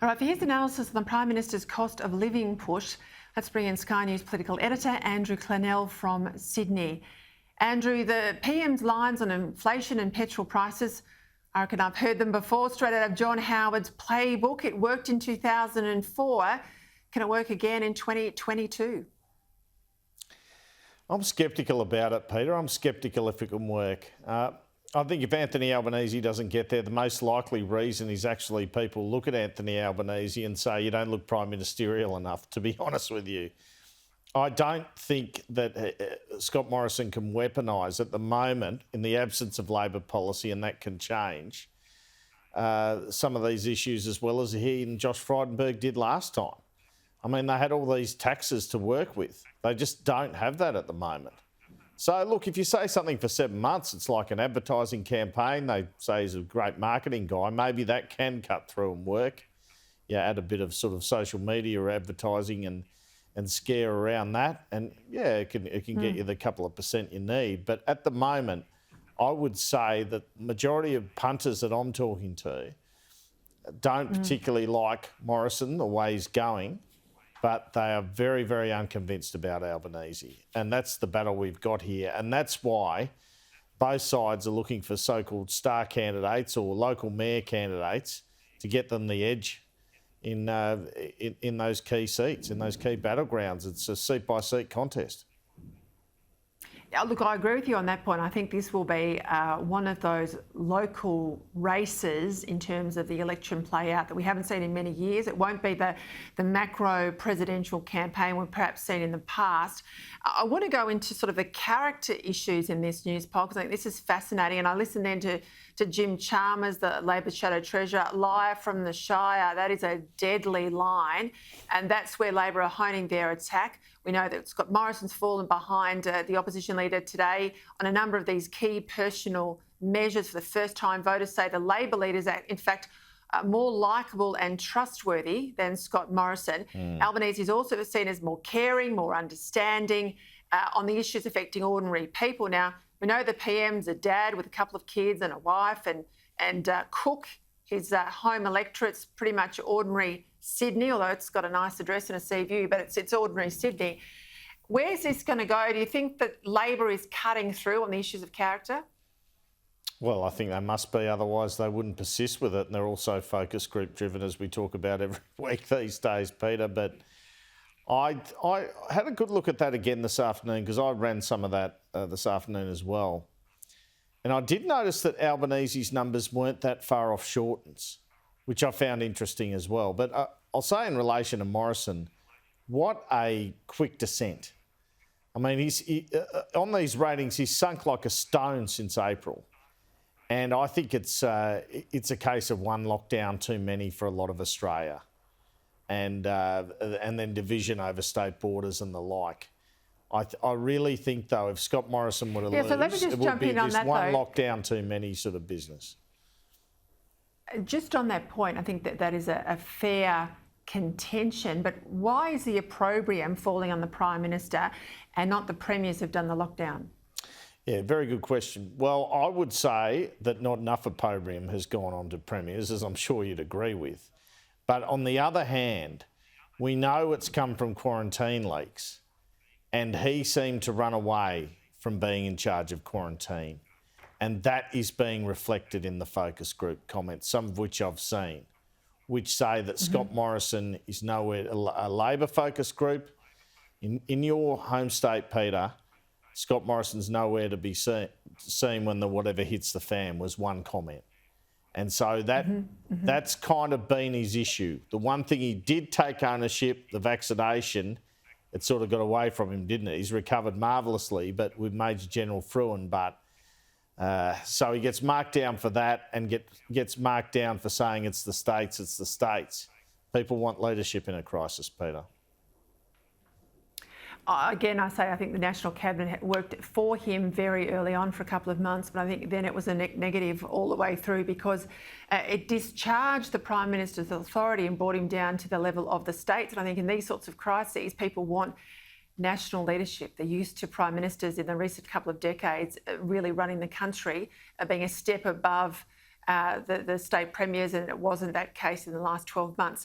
All right, for his analysis of the Prime Minister's cost of living push, let's bring in Sky News political editor Andrew Clennell from Sydney. Andrew, the PM's lines on inflation and petrol prices, I reckon I've heard them before, straight out of John Howard's playbook. It worked in 2004. Can it work again in 2022? I'm sceptical about it, Peter. I'm sceptical if it can work. I think if Anthony Albanese doesn't get there, the most likely reason is actually people look at Anthony Albanese and say, you don't look prime ministerial enough, to be honest with you. I don't think that Scott Morrison can weaponise at the moment, in the absence of Labor policy, and that can change, some of these issues as well as he and Josh Frydenberg did last time. I mean, they had all these taxes to work with. They just don't have that at the moment. So, look, if you say something for 7 months, it's like an advertising campaign. They say he's a great marketing guy. Maybe that can cut through and work. Yeah, add a bit of sort of social media advertising and scare around that. And, yeah, it can get you the couple of percent you need. But at the moment, I would say that the majority of punters that I'm talking to don't particularly like Morrison, the way he's going, but they are very, very unconvinced about Albanese. And that's the battle we've got here. And that's why both sides are looking for so-called star candidates or local mayor candidates to get them the edge in those key seats, in those key battlegrounds. It's a seat-by-seat contest. Look, I agree with you on that point. I think this will be one of those local races in terms of the election play out that we haven't seen in many years. It won't be the macro presidential campaign we've perhaps seen in the past. I want to go into sort of the character issues in this Newspoll because I think this is fascinating. And I listened then to Jim Chalmers, the Labor Shadow Treasurer, liar from the Shire. That is a deadly line. And that's where Labor are honing their attack. We know that Scott Morrison's fallen behind the opposition leader today on a number of these key personal measures. For the first time, voters say the Labor leaders are, in fact, more likeable and trustworthy than Scott Morrison. Albanese is also seen as more caring, more understanding on the issues affecting ordinary people. Now, we know the PM's a dad with a couple of kids and a wife, and Cook, his home electorate's pretty much ordinary Sydney, although it's got a nice address and a sea view, but it's ordinary Sydney. Where's this going to go? Do you think that Labor is cutting through on the issues of character? Well, I think they must be, otherwise they wouldn't persist with it. And they're also focus group driven, as we talk about every week these days, Peter. But I had a good look at that again this afternoon because I ran some of that this afternoon as well. And I did notice that Albanese's numbers weren't that far off Shorten's, which I found interesting as well. But I'll say in relation to Morrison, what a quick descent. I mean, on these ratings, he's sunk like a stone since April. And I think it's a case of one lockdown too many for a lot of Australia, and then division over state borders and the like. I really think, though, if Scott Morrison were to lose, so let me just it would jump be in on this that, one though. lockdown too many sort of business. Just on that point, I think that is a fair contention, but why is the opprobrium falling on the Prime Minister and not the Premiers who've done the lockdown? Yeah, very good question. Well, I would say that not enough opprobrium has gone on to Premiers, as I'm sure you'd agree with. But on the other hand, we know it's come from quarantine leaks, and he seemed to run away from being in charge of quarantine. And that is being reflected in the focus group comments, some of which I've seen, which say that Scott Morrison is nowhere, a Labor focus group. In your home state, Peter, Scott Morrison's nowhere to be seen when the whatever hits the fan was one comment. And so that's kind of been his issue. The one thing he did take ownership, the vaccination, it sort of got away from him, didn't it? He's recovered marvellously, but with Major General Fruin, but so he gets marked down for that and gets marked down for saying it's the states. People want leadership in a crisis, Peter. Again, I think the National Cabinet worked for him very early on for a couple of months, but I think then it was a negative all the way through because it discharged the Prime Minister's authority and brought him down to the level of the states. And I think in these sorts of crises, people want national leadership. They're used to Prime Ministers in the recent couple of decades really running the country, being a step above the state premiers, and it wasn't that case in the last 12 months.